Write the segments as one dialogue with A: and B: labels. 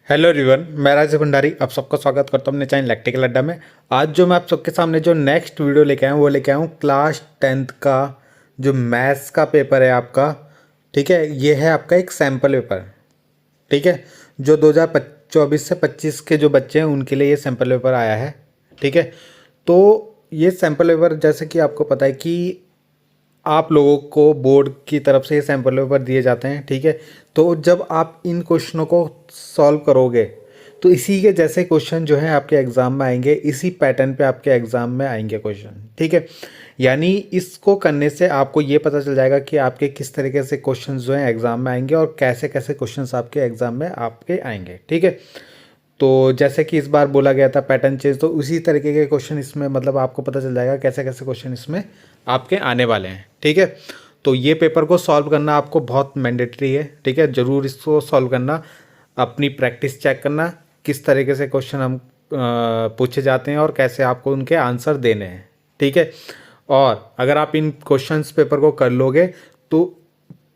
A: Hello everyone, मैं राजेश भंडारी आप सबका स्वागत करता हूं अपने चैनल इलेक्ट्रिकल अड्डा में। आज जो मैं आप सबके सामने जो नेक्स्ट वीडियो लेके आया हूं वो लेके आया हूं क्लास 10th का जो मैथ्स का पेपर है आपका। ठीक है, ये है आपका एक सैम्पल पेपर। ठीक है, जो 2024 से 25 के जो बच्चे हैं उनके लिए ये सैम्पल पेपर आया है। ठीक है, तो ये सैम्पल पेपर जैसे कि आपको पता है कि आप लोगों को बोर्ड की तरफ से ये सैम्पल पेपर दिए जाते हैं। ठीक है, तो जब आप इन क्वेश्चनों को सॉल्व करोगे तो इसी के जैसे क्वेश्चन जो है आपके एग्ज़ाम में आएंगे, इसी पैटर्न पे आपके एग्ज़ाम में आएंगे क्वेश्चन। ठीक है, यानी इसको करने से आपको ये पता चल जाएगा कि आपके किस तरीके से क्वेश्चन जो हैं एग्ज़ाम में आएंगे और कैसे कैसे क्वेश्चन आपके एग्ज़ाम में आपके आएंगे। ठीक है, तो जैसे कि इस बार बोला गया था पैटर्न चेंज, तो उसी तरीके के क्वेश्चन इसमें मतलब आपको पता चल जाएगा कैसे कैसे क्वेश्चन इसमें आपके आने वाले हैं। ठीक है, तो ये पेपर को सॉल्व करना आपको बहुत मैंडेटरी है। ठीक है, ज़रूर इसको सॉल्व करना, अपनी प्रैक्टिस चेक करना किस तरीके से क्वेश्चन हम पूछे जाते हैं और कैसे आपको उनके आंसर देने हैं। ठीक है, और अगर आप इन क्वेश्चंस पेपर को कर लोगे तो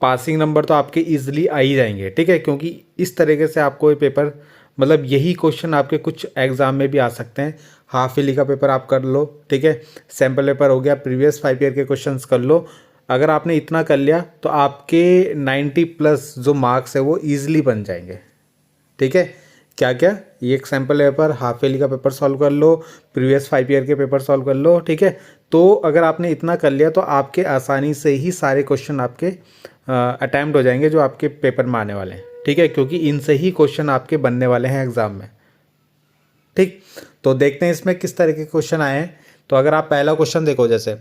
A: पासिंग नंबर तो आपके इजीली आ ही जाएंगे। ठीक है, क्योंकि इस तरीके से आपको ये पेपर मतलब यही क्वेश्चन आपके कुछ एग्जाम में भी आ सकते हैं। हाफ ईयरली का पेपर आप कर लो। ठीक है, सैम्पल पेपर हो गया, प्रीवियस 5 ईयर के क्वेश्चंस कर लो। अगर आपने इतना कर लिया तो आपके 90 प्लस जो मार्क्स है वो ईजिली बन जाएंगे। ठीक है, क्या क्या, ये एक सैम्पल पेपर, हाफ ईयरली का पेपर सॉल्व कर लो, प्रीवियस 5 ईयर के पेपर सॉल्व कर लो। ठीक है, तो अगर आपने इतना कर लिया तो आपके आसानी से ही सारे क्वेश्चन आपके अटैम्प्ट हो जाएंगे जो आपके पेपर में आने वाले हैं। ठीक है, क्योंकि इनसे ही क्वेश्चन आपके बनने वाले हैं एग्जाम में। ठीक, तो देखते हैं इसमें किस तरह के क्वेश्चन आए हैं। तो अगर आप पहला क्वेश्चन देखो, जैसे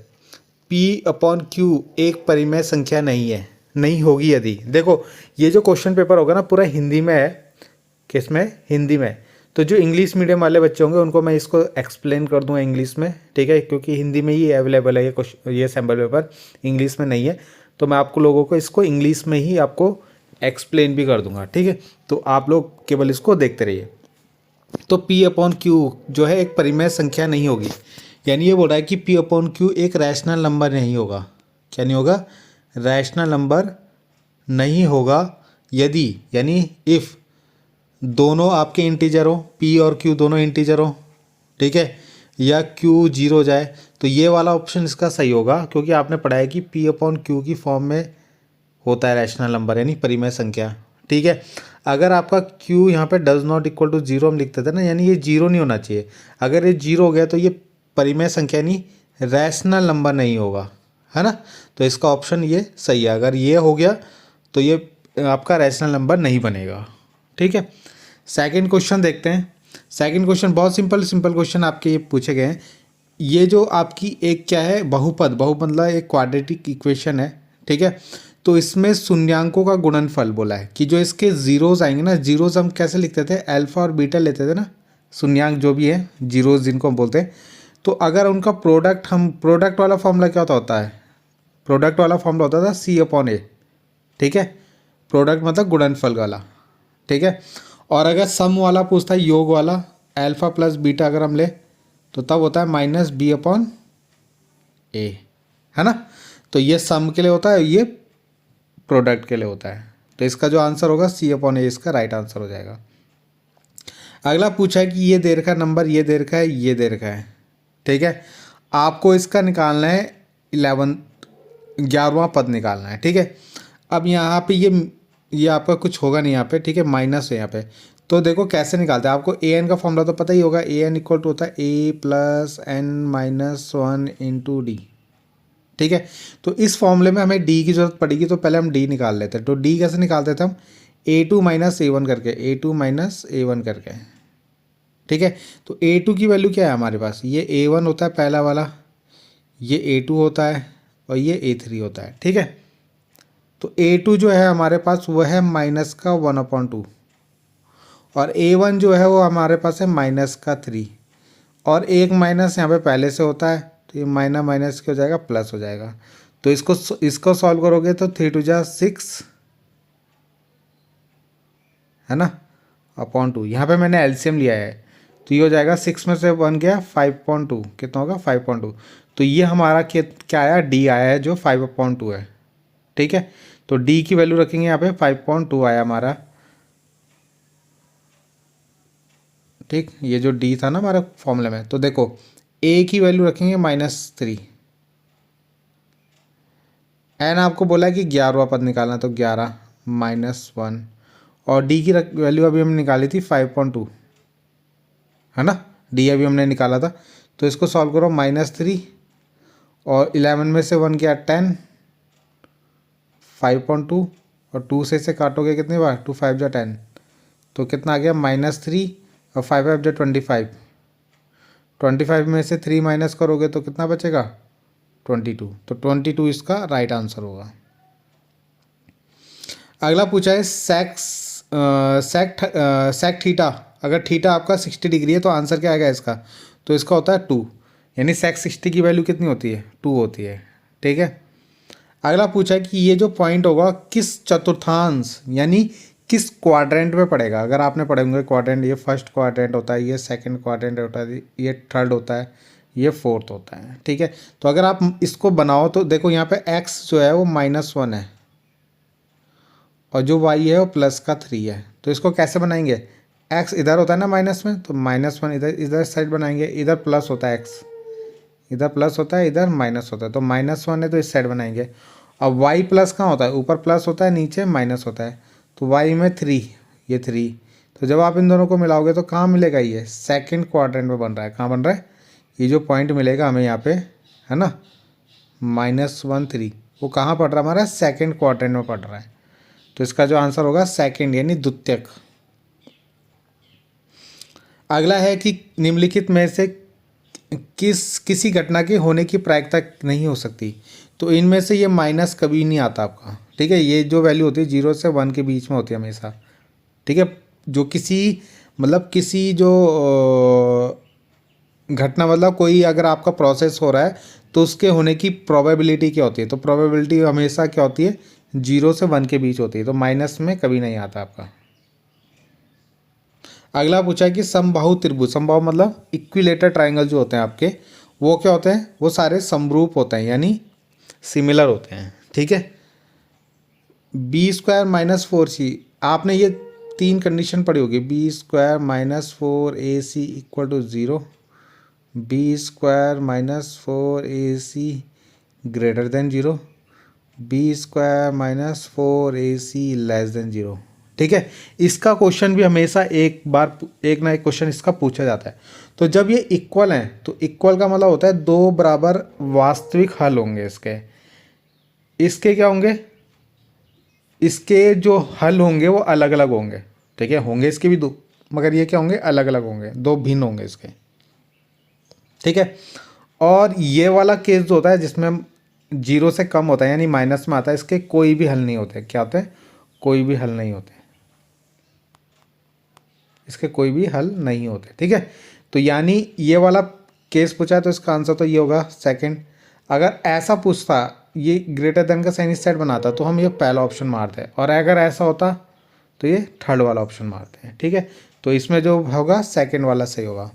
A: P/Q एक परिमेय संख्या नहीं है, नहीं होगी यदि। देखो, ये जो क्वेश्चन पेपर होगा ना पूरा हिंदी में है। किसमें? हिंदी में। तो जो इंग्लिश मीडियम वाले बच्चे होंगे उनको मैं इसको एक्सप्लेन कर दूंगा इंग्लिश में। ठीक है, क्योंकि हिंदी में ही अवेलेबल है ये क्वेश्चन, ये सैम्पल पेपर इंग्लिश में नहीं है। तो मैं आपको लोगों को इसको इंग्लिश में ही आपको एक्सप्लेन भी कर दूंगा। ठीक है, तो आप लोग केवल इसको देखते रहिए। तो P/Q जो है एक परिमेय संख्या नहीं होगी, यानी ये बोल रहा है कि P/Q एक रैशनल नंबर नहीं होगा। क्या नहीं होगा? रैशनल नंबर नहीं होगा यदि, यानी इफ़ दोनों आपके इंटीजर हो, P और Q दोनों इंटीजर हो। ठीक है, या Q 0 हो जाए, तो ये वाला ऑप्शन इसका सही होगा, क्योंकि आपने पढ़ा है कि P/Q की फॉर्म में होता है रैशनल नंबर, यानी परिमेय संख्या। ठीक है, अगर आपका Q यहाँ पे डज नॉट इक्वल टू 0 हम लिखते थे ना, यानी ये 0 नहीं होना चाहिए। अगर ये 0 हो गया तो ये परिमेय संख्या यानी रैशनल नंबर नहीं होगा, है ना। तो इसका ऑप्शन ये सही है। अगर ये हो गया तो ये आपका रैशनल नंबर नहीं बनेगा। ठीक है, सेकंड क्वेश्चन देखते हैं। सेकंड क्वेश्चन बहुत सिंपल सिंपल क्वेश्चन आपके ये पूछे गए हैं। ये जो आपकी एक क्या है, बहुपद, बहुपद मतलब एक क्वाड्रेटिक इक्वेशन है। ठीक है, तो इसमें शून्यांकों का गुणनफल बोला है कि जो इसके जीरोज आएंगे ना, जीरोज हम कैसे लिखते थे, अल्फा और बीटा लेते थे ना, शून्यांक जो भी है जीरोज जिनको हम बोलते हैं। तो अगर उनका प्रोडक्ट, हम प्रोडक्ट वाला फॉर्मूला क्या होता है, प्रोडक्ट वाला फॉर्मूला होता था C/A। ठीक है, प्रोडक्ट मतलब गुणनफल वाला। ठीक है, और अगर सम वाला पूछता है, योग वाला, अल्फा प्लस बीटा अगर हम ले तो तब होता है -B/A, है ना। तो ये सम के लिए होता है, ये प्रोडक्ट के लिए होता है। तो इसका जो आंसर होगा C/A, इसका राइट आंसर हो जाएगा। अगला पूछा है कि ये दे रखा है नंबर, ये दे रखा है, ये दे रखा है। ठीक है, आपको इसका निकालना है 11वां पद निकालना है। ठीक है, अब यहाँ पे ये आपका कुछ होगा नहीं यहाँ पे। ठीक है, माइनस है यहाँ पे। तो देखो कैसे निकालते हैं, आपको an का फॉर्मूला तो पता ही होगा। an इक्वल टू होता है A+n-1 × D। ठीक है, तो इस फॉर्मूले में हमें d की जरूरत पड़ेगी, तो पहले हम d निकाल लेते हैं। तो d कैसे निकालते थे हम, A2 - A1 करके, A2 - A1 करके। ठीक है, तो A2 की वैल्यू क्या है हमारे पास, ये A1 होता है पहला वाला, ये A2 होता है और ये A3 होता है। ठीक है, तो A2 जो है हमारे पास वो है -1/2, और A1 जो है वो हमारे पास है -3, और एक माइनस यहाँ पे पहले से होता है, तो ये माइनस माइनस क्या हो जाएगा, प्लस हो जाएगा। तो इसको सॉल्व करोगे तो 3 × 6 है ना, /2। यहाँ पे मैंने एलसीएम लिया है, तो ये हो जाएगा 6 में से 1 गया 5.2, कितना होगा 5.2। तो ये हमारा क्या आया, डी आया है जो 5/2 है। ठीक है, तो डी की वैल्यू रखेंगे यहाँ पे 5.2 आया हमारा। ठीक, ये जो डी था ना हमारे फॉर्मूले में, तो देखो ए की वैल्यू रखेंगे -3, एन आपको बोला है कि 11वां पद निकालना, तो 11 -1, और डी की वैल्यू अभी हमने निकाली थी 5.2, है ना, डी अभी हमने निकाला था। तो इसको सॉल्व करो, -3 और 11 में से 1 गया 10, 5.2 और 2 से इसे काटोगे कितनी बार, 2 5 जा 10, तो कितना आ गया -3 और 5 5 जा 25, 25 में से 3 माइनस करोगे तो कितना बचेगा 22, तो 22 इसका राइट आंसर होगा। अगला पूछा है सेक थीटा, अगर थीटा आपका 60 डिग्री है तो आंसर क्या आएगा इसका, तो इसका होता है 2, यानी सेक 60 की वैल्यू कितनी होती है, 2 होती है। ठीक है, अगला पूछा है कि ये जो पॉइंट होगा किस चतुर्थांश यानी किस क्वाड्रेंट में पड़ेगा। अगर आपने पढ़े होंगे क्वाड्रेंट, ये फर्स्ट क्वाड्रेंट होता है, ये सेकंड क्वाड्रेंट होता है, ये थर्ड होता है, ये फोर्थ होता है। ठीक है, तो अगर आप इसको बनाओ तो देखो यहाँ पे x जो है वो -1 है और जो y है वो +3 है, तो इसको कैसे बनाएंगे, x इधर होता है ना माइनस में, तो -1 इधर साइड बनाएंगे, इधर प्लस होता है x, इधर प्लस होता है, इधर माइनस होता है, तो -1 है तो इस साइड बनाएंगे। अब y प्लस कहाँ होता है, ऊपर प्लस होता है, नीचे माइनस होता है, तो y में 3, ये 3, तो जब आप इन दोनों को मिलाओगे तो कहाँ मिलेगा, ये सेकंड क्वाड्रेंट में बन रहा है। कहाँ बन रहा है, ये जो पॉइंट मिलेगा हमें यहाँ पे, है ना, -1 3, वो कहाँ पड़ रहा है, हमारा सेकंड क्वाड्रेंट में पड़ रहा है, तो इसका जो आंसर होगा सेकंड यानी द्वितीयक। अगला है कि निम्नलिखित में से किसी घटना के होने की प्रायिकता नहीं हो सकती, तो इनमें से ये माइनस कभी नहीं आता आपका। ठीक है, ये जो वैल्यू होती है 0 से 1 के बीच में होती है हमेशा। ठीक है, जो किसी जो घटना मतलब कोई अगर आपका प्रोसेस हो रहा है तो उसके होने की प्रोबेबिलिटी क्या होती है, तो प्रोबेबिलिटी हमेशा क्या होती है 0 से 1 के बीच होती है, तो माइनस में कभी नहीं आता आपका। अगला पूछा है कि समबाहु त्रिभुज, समबाहु मतलब इक्विलेटर ट्राइंगल जो होते हैं आपके, वो क्या होते हैं, वो सारे समरूप होते हैं यानी सिमिलर होते हैं। ठीक है, b² - 4c, आपने ये 3 कंडीशन पढ़ी होगी, b² - 4ac = 0, b² - 4ac > 0, b² - 4ac <0। ठीक है, इसका क्वेश्चन भी हमेशा एक ना एक क्वेश्चन इसका पूछा जाता है। तो जब ये इक्वल हैं तो इक्वल का मतलब होता है 2 बराबर वास्तविक हल होंगे इसके क्या होंगे, इसके जो हल होंगे वो अलग अलग होंगे। ठीक है, होंगे इसके भी 2, मगर ये क्या होंगे, अलग अलग होंगे, 2 भिन्न होंगे इसके। ठीक है, और ये वाला केस जो होता है जिसमें 0 से कम होता है यानी माइनस में आता है, इसके कोई भी हल नहीं होते। क्या होते हैं, कोई भी हल नहीं होते, इसके कोई भी हल नहीं होते। ठीक है, तो यानी ये वाला केस पूछा है तो इसका आंसर तो ये होगा सेकंड। अगर ऐसा पूछता, ये ग्रेटर देन का साइन इस साइड बनाता, तो हम ये पहला ऑप्शन मारते हैं, और अगर ऐसा होता तो ये थर्ड वाला ऑप्शन मारते हैं। ठीक है, तो इसमें जो होगा सेकंड वाला सही होगा।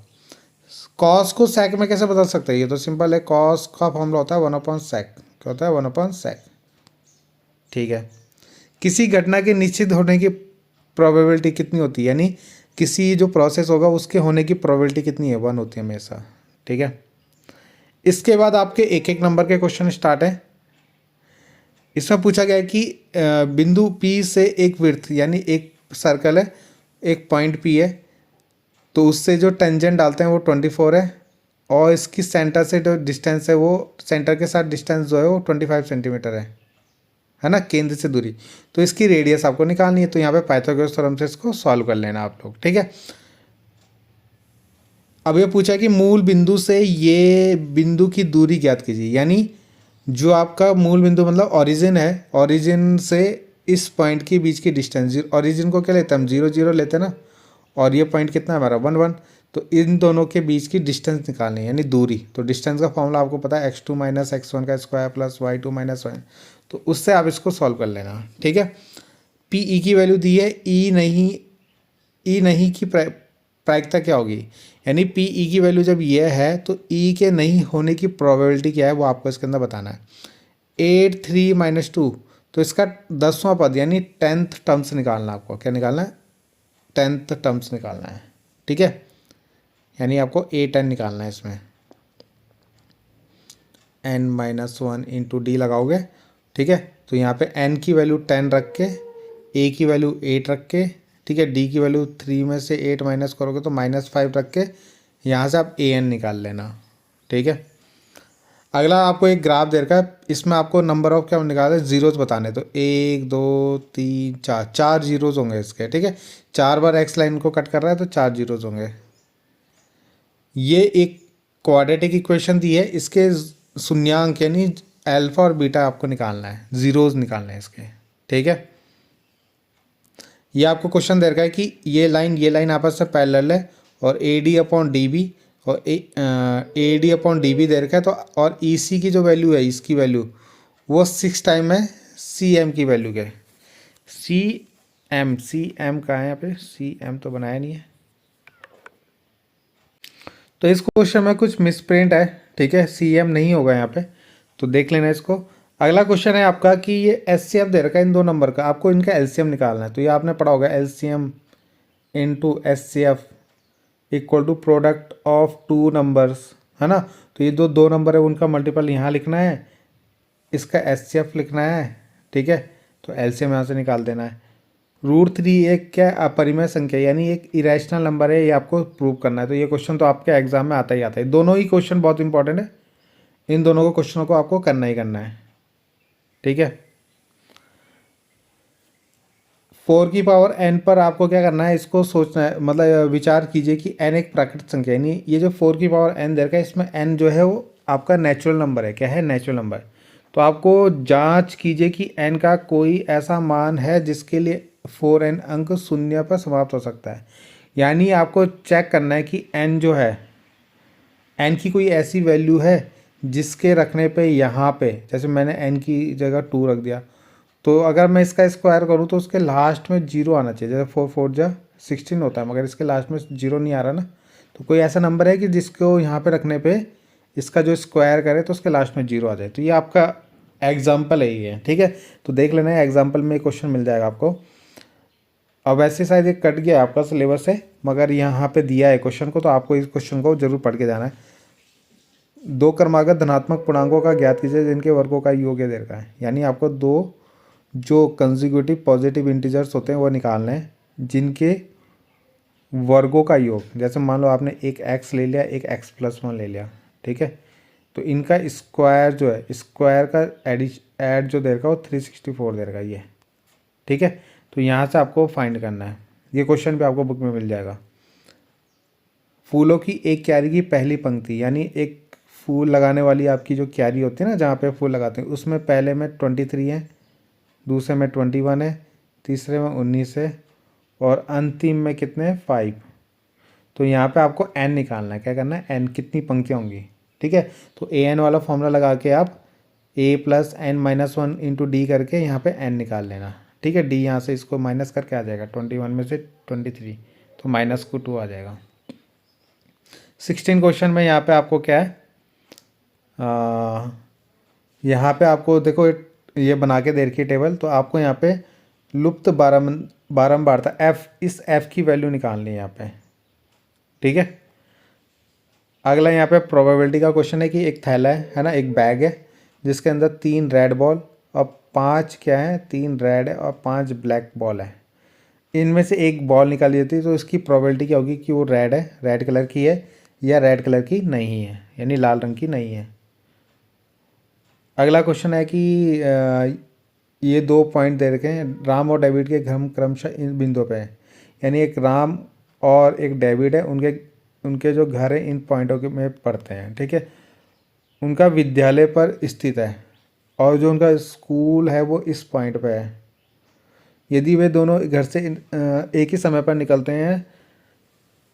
A: कॉस को सेक में कैसे बदल सकते हैं, ये तो सिंपल है, कॉस का फॉर्मूला होता है 1/sec, क्या होता है 1/sec। ठीक है, किसी घटना के निश्चित होने की प्रोबेबिलिटी कितनी होती है, यानी किसी जो प्रोसेस होगा उसके होने की प्रोबेबिलिटी कितनी है, 1 होती है हमेशा। ठीक है, इसके बाद आपके एक एक नंबर के क्वेश्चन स्टार्ट है। इसमें पूछा गया है कि बिंदु P से एक वृत्त यानी एक सर्कल है, एक पॉइंट P है, तो उससे जो टेंजेंट डालते हैं वो 24 है, और इसकी सेंटर से जो डिस्टेंस है वो सेंटर के साथ डिस्टेंस जो है वो 25 सेंटीमीटर है ना, केंद्र से दूरी। तो इसकी रेडियस आपको निकालनी है, तो यहाँ पे पाइथागोरस थ्योरम से इसको सॉल्व कर लेना आप लोग। ठीक है, अब ये पूछा कि मूल बिंदु से ये बिंदु की दूरी ज्ञात कीजिए, यानी जो आपका मूल बिंदु मतलब ओरिजिन है, ओरिजिन से इस पॉइंट के बीच की डिस्टेंस, ओरिजिन को क्या लेते हैं हम 0 0 लेते हैं ना, और ये पॉइंट कितना है हमारा 1 1, तो इन दोनों के बीच की डिस्टेंस निकालनी है यानी दूरी। तो डिस्टेंस का फॉर्मूला आपको पता है x2 - x1 का स्क्वायर प्लस y2 - y, तो उससे आप इसको सॉल्व कर लेना। ठीक है, पी ई की वैल्यू दी है, ई नहीं की प्रायिकता क्या होगी, यानी पी ई की वैल्यू जब ये है तो ई के नहीं होने की प्रोबेबिलिटी क्या है वो आपको इसके अंदर बताना है। 8 3 - 2, तो इसका 10वां पद यानी 10th टर्म्स निकालना है आपको। क्या निकालना है, 10th टर्म्स निकालना है। ठीक है, यानी आपको a10 निकालना है इसमें। n-1 इंटू डी लगाओगे, ठीक है। तो यहाँ पे n की वैल्यू 10 रख के, a की वैल्यू 8 रख के, ठीक है, d की वैल्यू 3 में से 8 माइनस करोगे तो -5 रख के यहाँ से आप an निकाल लेना, ठीक है। अगला आपको एक ग्राफ दे रखा है, इसमें आपको नंबर ऑफ क्या निकाले, जीरोज बताने। तो 1 2 3 4, 4 जीरोज होंगे इसके, ठीक है। 4 बार एक्स लाइन को कट कर रहा है तो 4 जीरोज होंगे। ये एक क्वाड्रेटिक इक्वेशन दी है, इसके शून्यांक यानी अल्फा और बीटा आपको निकालना है, जीरोज निकालना है इसके, ठीक है। ये आपको क्वेश्चन दे रखा है कि ये लाइन आपस में पैरेलल है और A D upon D B और A D upon D B दे रखा है। तो और ई सी की जो वैल्यू है, इसकी वैल्यू वो 6 टाइम है सी एम की वैल्यू के। सी एम कहाँ है यहाँ पे, सी एम तो बनाया नहीं है। तो इस क्वेश्चन में कुछ मिसप्रिंट है, ठीक है, सी एम नहीं होगा यहाँ पे, तो देख लेना इसको। अगला क्वेश्चन है आपका कि ये एच सी एफ दे रखा है इन दो नंबर का, आपको इनका एलसीएम निकालना है। तो ये आपने पढ़ा होगा LCM into H C F equal to product of two numbers, है ना। तो ये दो नंबर है, उनका मल्टीपल यहाँ लिखना है, इसका एच सी एफ लिखना है, ठीक है। तो एलसीएम यहाँ से निकाल देना है। √3 एक क्या अपरिमेय संख्या यानी एक इरेशनल नंबर है, ये आपको प्रूव करना है। तो ये क्वेश्चन तो आपके एग्जाम में आता ही आता है, दोनों ही क्वेश्चन बहुत इंपॉर्टेंट है, इन दोनों को क्वेश्चनों को आपको करना ही करना है, ठीक है। 4 की पावर n पर आपको क्या करना है, इसको सोचना है, मतलब विचार कीजिए कि n एक प्राकृतिक संख्या यानी ये जो 4 की पावर n दे रखा है, इसमें n जो है वो आपका नेचुरल नंबर है। क्या है, नेचुरल नंबर। तो आपको जांच कीजिए कि n का कोई ऐसा मान है जिसके लिए 4n अंक शून्य पर समाप्त हो सकता है। यानी आपको चेक करना है कि n जो है, n की कोई ऐसी वैल्यू है जिसके रखने पे यहाँ पे, जैसे मैंने n की जगह 2 रख दिया, तो अगर मैं इसका स्क्वायर करूँ तो उसके लास्ट में 0 आना चाहिए। जैसे 4 4 जा 16 होता है, मगर इसके लास्ट में 0 नहीं आ रहा ना। तो कोई ऐसा नंबर है कि जिसको यहाँ पे रखने पे इसका जो स्क्वायर करे तो उसके लास्ट में 0 आ जाए। तो ये आपका एग्जाम्पल है ये, ठीक है। तो देख लेना है, एग्जाम्पल में क्वेश्चन मिल जाएगा आपको। अब वैसे शायद ये कट गया आपका सिलेबस से, मगर यहाँ पे दिया है क्वेश्चन को, तो आपको इस क्वेश्चन को जरूर पढ़ के जाना है। 2 क्रमागत धनात्मक पूर्णांकों का ज्ञात कीजिए जिनके वर्गों का योग दे रखा है। यानी आपको 2 जो कंसेक्यूटिव पॉजिटिव इंटीजर्स होते हैं वो निकालने हैं जिनके वर्गों का योग, जैसे मान लो आपने एक x ले लिया, एक x+1 ले लिया, ठीक है। तो इनका स्क्वायर जो है, स्क्वायर का ऐड जो दे रखा है वो 364 दे रखा है ये, ठीक है। तो यहाँ से आपको फाइंड करना है, ये क्वेश्चन भी आपको बुक में मिल जाएगा। फूलों की एक क्यारी की पहली पंक्ति, यानी एक फूल लगाने वाली आपकी जो क्यारी होती है ना, जहाँ पे फूल लगाते हैं, उसमें पहले में 23 है, दूसरे में 21 है, तीसरे में 19 है और अंतिम में कितने 5। तो यहाँ पे आपको n निकालना है। क्या करना है, n कितनी पंक्तियाँ होंगी, ठीक है। तो an वाला फॉर्मूला लगा के आप a + n-1 इंटू डी करके यहाँ पे n निकाल लेना, ठीक है। d यहाँ से इसको माइनस करके आ जाएगा, 21 में से 23 तो -2 आ जाएगा। 16 क्वेश्चन में यहाँ पे आपको क्या है, यहाँ पे आपको देखो ये बना के दे रखी टेबल। तो आपको यहाँ पे लुप्त बारंबारता f, इस f की वैल्यू निकालनी है यहाँ पे, ठीक है। अगला यहाँ पे प्रोबेबिलिटी का क्वेश्चन है कि एक थैला है ना, एक बैग है जिसके अंदर 3 रेड बॉल और 5 क्या है, 3 रेड है और 5 ब्लैक बॉल है। इनमें से एक बॉल निकाली जाती है, तो इसकी प्रोबेबिलिटी क्या होगी कि वो रेड है, रेड कलर की है या रेड कलर की नहीं है, यानी लाल रंग की नहीं है। अगला क्वेश्चन है कि ये 2 पॉइंट दे रखे हैं, राम और डेविड के घर क्रमशः इन बिंदुओं पे हैं। यानी एक राम और एक डेविड है, उनके जो घर है इन पॉइंटों के में पढ़ते हैं, ठीक है। उनका विद्यालय पर स्थित है और जो उनका स्कूल है वो इस पॉइंट पे है। यदि वे दोनों घर से एक ही समय पर निकलते हैं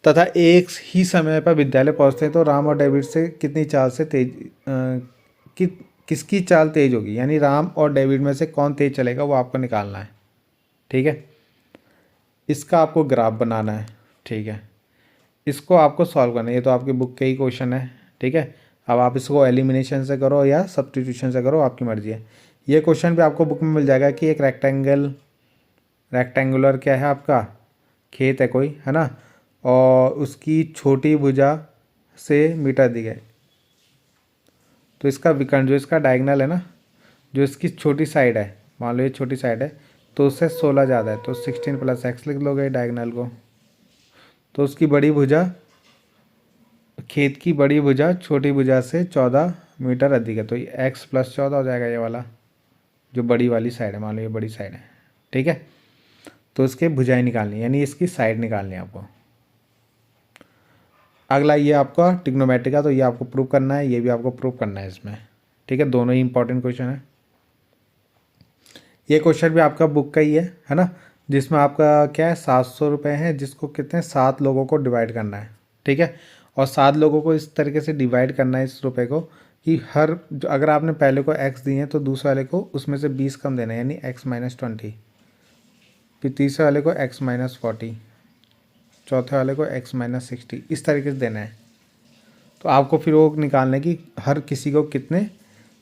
A: तथा एक ही समय पर विद्यालय पहुंचते हैं, तो राम और डेविड से कितनी चाल से किसकी चाल तेज होगी, यानी राम और डेविड में से कौन तेज चलेगा वो आपको निकालना है, ठीक है। इसका आपको ग्राफ बनाना है, ठीक है। इसको आपको सॉल्व करना है, ये तो आपकी बुक के ही क्वेश्चन है, ठीक है। अब आप इसको एलिमिनेशन से करो या सब्स्टिट्यूशन से करो, आपकी मर्जी है। ये क्वेश्चन भी आपको बुक में मिल जाएगा कि एक रेक्टेंगुलर क्या है आपका खेत है कोई, है ना, और उसकी छोटी भुजा से मीटर दी गई। तो इसका विकर्ण जो इसका डायगोनल है ना, जो इसकी छोटी साइड है, मान लो ये छोटी साइड है, तो उससे 16 ज़्यादा है, तो 16 + x लिख लोगे डायगोनल को। तो उसकी बड़ी भुजा, खेत की बड़ी भुजा छोटी भुजा से 14 मीटर अधिक है, तो ये x + 14 हो जाएगा ये वाला, जो बड़ी वाली साइड है, मान लो ये बड़ी साइड है। ठीक है, तो उसके भुजाएं निकालनी है, यानी इसकी साइड निकालनी है आपको। अगला ये आपका ट्रिग्नोमेट्री का, तो ये आपको प्रूव करना है, ये भी आपको प्रूव करना है इसमें। ठीक है, दोनों ही इंपॉर्टेंट क्वेश्चन है। ये क्वेश्चन भी आपका बुक का ही है ना, जिसमें आपका क्या है 700 रुपये है, जिसको कितने 7 लोगों को डिवाइड करना है। ठीक है, और 7 लोगों को इस तरीके से डिवाइड करना है इस रुपये को कि हर जो अगर आपने पहले को x दिए हैं तो दूसरे वाले को उसमें से 20 कम देना है, यानी x - 20, फिर तीसरे वाले को x - 40, चौथे वाले को x - 60, इस तरीके से देना है। तो आपको फिर वो निकालना है कि हर किसी को कितने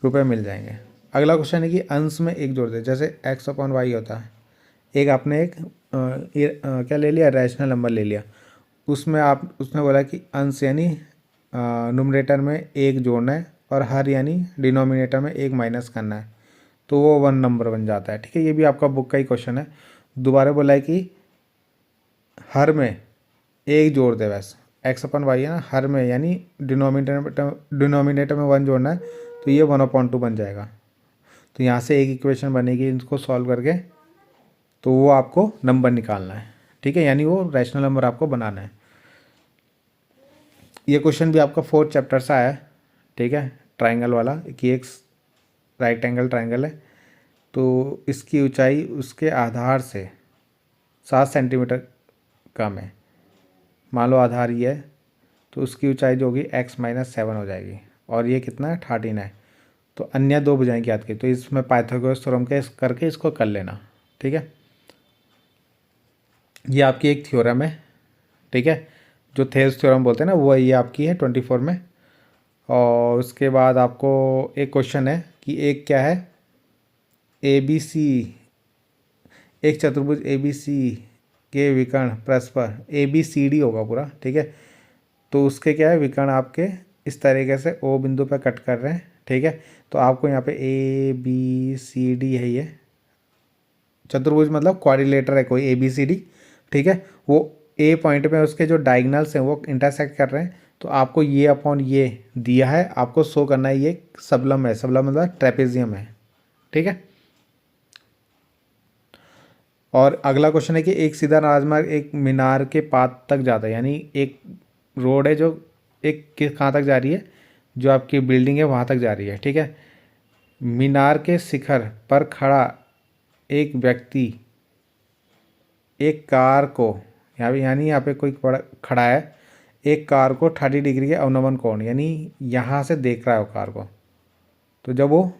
A: रुपए मिल जाएंगे। अगला क्वेश्चन है कि अंश में एक जोड़ दे, जैसे x/y होता है, एक आपने एक क्या ले लिया, रैशनल नंबर ले लिया, उसमें आप उसने बोला कि अंश यानी नुमरेटर में एक जोड़ना है और हर यानी डिनोमिनेटर में एक माइनस करना है, तो वो 1 नंबर बन जाता है। ठीक है, ये भी आपका बुक का ही क्वेश्चन है। दोबारा बोला है कि हर में एक जोड़ दे, बस x/y है ना, हर में यानी डिनोमिनेटर में 1 जोड़ना है, तो ये 1/2 बन जाएगा। तो यहाँ से एक इक्वेशन बनेगी, इनको सॉल्व करके तो वो आपको नंबर निकालना है। ठीक है, यानी वो रैशनल नंबर आपको बनाना है। ये क्वेश्चन भी आपका 4th चैप्टर से आया है। ठीक है, ट्राइंगल वाला, कि एक राइट एंगल ट्राइंगल है, तो इसकी ऊंचाई उसके आधार से 7 सेंटीमीटर कम है। मान लो आधार ये है, तो उसकी ऊंचाई जो होगी x - 7 हो जाएगी, और ये कितना है 13 है। तो अन्य दो भुजाएं ज्ञात की, तो इसमें पाइथागोरस थ्योरम के करके इसको कर लेना। ठीक है, ये आपकी एक थ्योरम है। ठीक है, जो थेल्स थ्योरम बोलते हैं ना, वो ये आपकी है 24 में। और उसके बाद आपको एक क्वेश्चन है कि एक क्या है, ABC, एक चतुर्भुज ABC के विकर्ण परस्पर ABCD होगा पूरा। ठीक है, तो उसके क्या है विकर्ण आपके इस तरीके से O बिंदु पर कट कर रहे हैं। ठीक है, तो आपको यहाँ पे ABCD है, ये चतुर्भुज मतलब क्वाड्रिलेटर है कोई ABCD। ठीक है, वो A पॉइंट में उसके जो डायगोनल्स हैं वो इंटरसेक्ट कर रहे हैं, तो आपको ये अपॉन ये दिया है, आपको शो करना है ये सबलम है, सबलम मतलब ट्रेपेजियम है। ठीक है, और अगला क्वेश्चन है कि एक सीधा राजमार्ग एक मीनार के पात तक जाता है, यानी एक रोड है जो एक कहाँ तक जा रही है, जो आपकी बिल्डिंग है वहाँ तक जा रही है। ठीक है, मीनार के शिखर पर खड़ा एक व्यक्ति एक कार को, यहाँ पे यानी यहाँ पे कोई खड़ा है, एक कार को 30 डिग्री के अवनमन कोण, यानी यहाँ से देख रहा है वो कार को। तो जब वो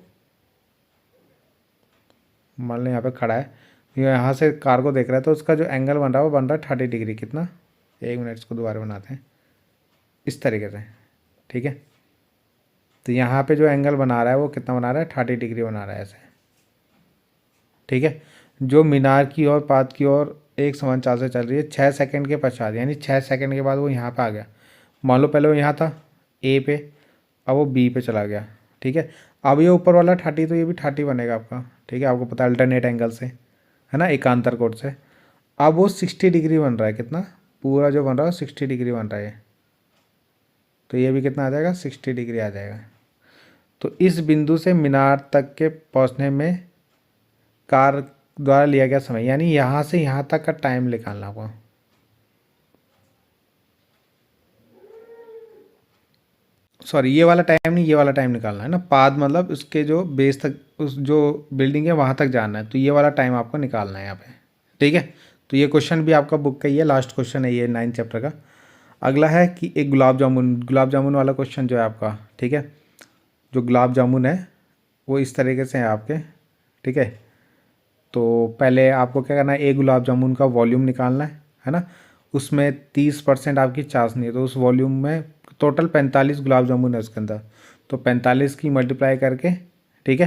A: मान लो यहाँ पे खड़ा है, यहाँ से कार को देख रहा है, तो उसका जो एंगल बन रहा है वो बन रहा है 30 डिग्री। कितना, 1 मिनट, इसको दोबारा बनाते हैं इस तरीके से। ठीक है, तो यहाँ पे जो एंगल बना रहा है वो कितना बना रहा है, 30 डिग्री बना रहा है ऐसे। ठीक है, जो मीनार की ओर पात की ओर एक समान चाल से चल रही है 6 सेकंड के पश्चात, यानी 6 सेकंड के बाद वो यहाँ पे आ गया। मान लो पहले वो यहाँ था A पे, अब वो B पे चला गया। ठीक है, अब ये ऊपर वाला 30, तो ये भी 30 बनेगा आपका। ठीक है, आपको पता है अल्टरनेट एंगल से, है ना, एकांतर कोण से। अब वो 60 डिग्री बन रहा है, कितना, पूरा जो बन रहा है 60 डिग्री बन रहा है, तो ये भी कितना आ जाएगा, 60 डिग्री आ जाएगा। तो इस बिंदु से मीनार तक के पहुंचने में कार द्वारा लिया गया समय, यानी यहाँ से यहाँ तक का टाइम निकालना होगा। सॉरी, ये वाला टाइम नहीं, ये वाला टाइम निकालना है ना, पाद मतलब उसके जो बेस तक, उस जो बिल्डिंग है वहाँ तक जाना है, तो ये वाला टाइम आपको निकालना है यहाँ पे। ठीक है, तो ये क्वेश्चन भी आपका बुक का ही है, लास्ट क्वेश्चन है ये 9th चैप्टर का। अगला है कि एक गुलाब जामुन वाला क्वेश्चन जो है आपका। ठीक है, जो गुलाब जामुन है वो इस तरीके से है आपके। ठीक है, तो पहले आपको क्या करना है, एक गुलाब जामुन का वॉल्यूम निकालना है ना, उसमें 30% आपकी चाशनी है, तो उस वॉल्यूम में टोटल 45 गुलाब जामुन है उसके अंदर, तो 45 की मल्टीप्लाई करके, ठीक है,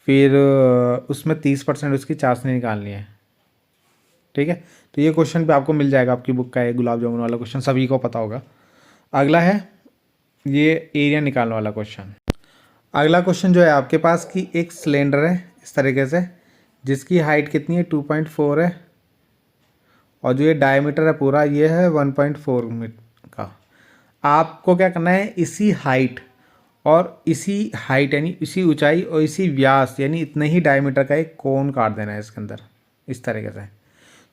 A: फिर उसमें 30% उसकी चाशनी निकालनी है। ठीक है। तो ये क्वेश्चन भी आपको मिल जाएगा, आपकी बुक का है गुलाब जामुन वाला क्वेश्चन, सभी को पता होगा। अगला है ये एरिया निकालने वाला क्वेश्चन। अगला क्वेश्चन जो है आपके पास कि एक सिलेंडर है इस तरीके से, जिसकी हाइट कितनी है 2.4 है, और जो ये डायमीटर है पूरा ये है 1.4 मीटर का। आपको क्या करना है, इसी हाइट और इसी हाइट यानी इसी ऊंचाई और इसी व्यास यानी इतने ही डायमीटर का एक कोन काट देना है इसके अंदर इस तरीके से।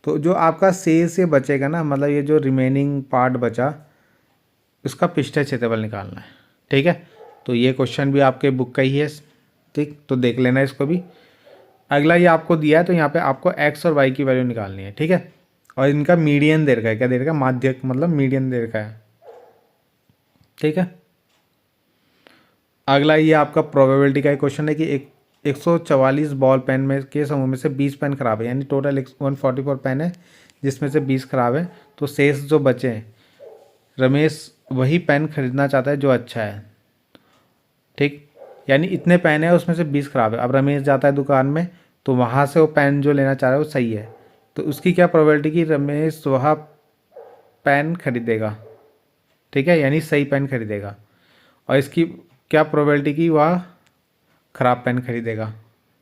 A: तो जो आपका शेष से बचेगा ना, मतलब ये जो रिमेनिंग पार्ट बचा, उसका पृष्ठीय क्षेत्रफल निकालना है। ठीक है, तो ये क्वेश्चन भी आपके बुक का ही है। ठीक, तो देख लेना इसको भी। अगला ये आपको दिया है, तो यहाँ पे आपको एक्स और वाई की वैल्यू निकालनी है। ठीक है, और इनका मीडियन दे रखा है, क्या दे रखा है, माध्यक मतलब मीडियन दे रखा है। ठीक है, अगला ये आपका प्रोबेबिलिटी का क्वेश्चन है कि 144 बॉल पेन में के समूह में से 20 पेन खराब है, यानी टोटल 144 पेन है जिसमें से 20 खराब है। तो शेष जो बचे हैं, रमेश वही पेन खरीदना चाहता है जो अच्छा है। ठीक, यानी इतने पेन है उसमें से 20 खराब है। अब रमेश जाता है दुकान में, तो वहाँ से वो पेन जो लेना चाह रहा है वो सही है, तो उसकी क्या प्रोबेबिलिटी कि रमेश वह पेन खरीदेगा। ठीक है, यानी सही पेन खरीदेगा। और इसकी क्या प्रोबेबिलिटी की वह ख़राब पेन खरीदेगा।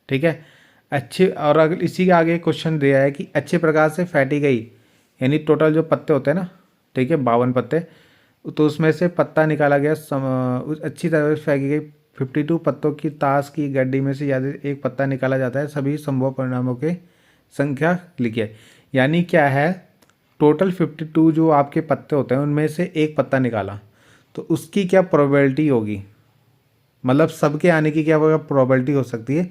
A: ठीक है, अच्छे, और अगर इसी के आगे क्वेश्चन दिया है कि अच्छे प्रकार से फेंटी गई, यानी टोटल जो पत्ते होते हैं ना, ठीक है 52 पत्ते, तो उसमें से पत्ता निकाला गया अच्छी तरह से फेंकी गई 52 पत्तों की ताश की गड्डी में से यदि एक पत्ता निकाला जाता है, सभी संभव परिणामों की संख्या लिखिए। यानी क्या है, टोटल 52 जो आपके पत्ते होते हैं उनमें से एक पत्ता निकाला, तो उसकी क्या प्रोबेबिलिटी होगी, मतलब सबके आने की क्या प्रोबेबिलिटी हो सकती है,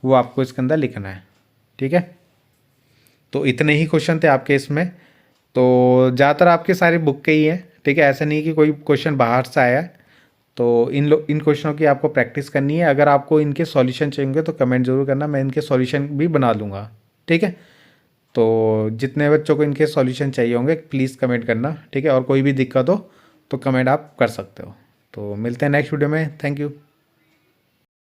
A: वो आपको इसके अंदर लिखना है। ठीक है, तो इतने ही क्वेश्चन थे आपके इसमें। तो ज़्यादातर आपके सारे बुक के ही हैं। ठीक है, ऐसा नहीं कि कोई क्वेश्चन बाहर से आया है। तो इन क्वेश्चनों की आपको प्रैक्टिस करनी है। अगर आपको इनके सॉल्यूशन चाहिए तो कमेंट जरूर करना, मैं इनके सॉल्यूशन भी बना दूंगा। ठीक है, तो जितने बच्चों को इनके सॉल्यूशन चाहिए होंगे प्लीज़ कमेंट करना। ठीक है, और कोई भी दिक्कत हो तो कमेंट आप कर सकते हो। तो मिलते हैं नेक्स्ट वीडियो में। Thank you.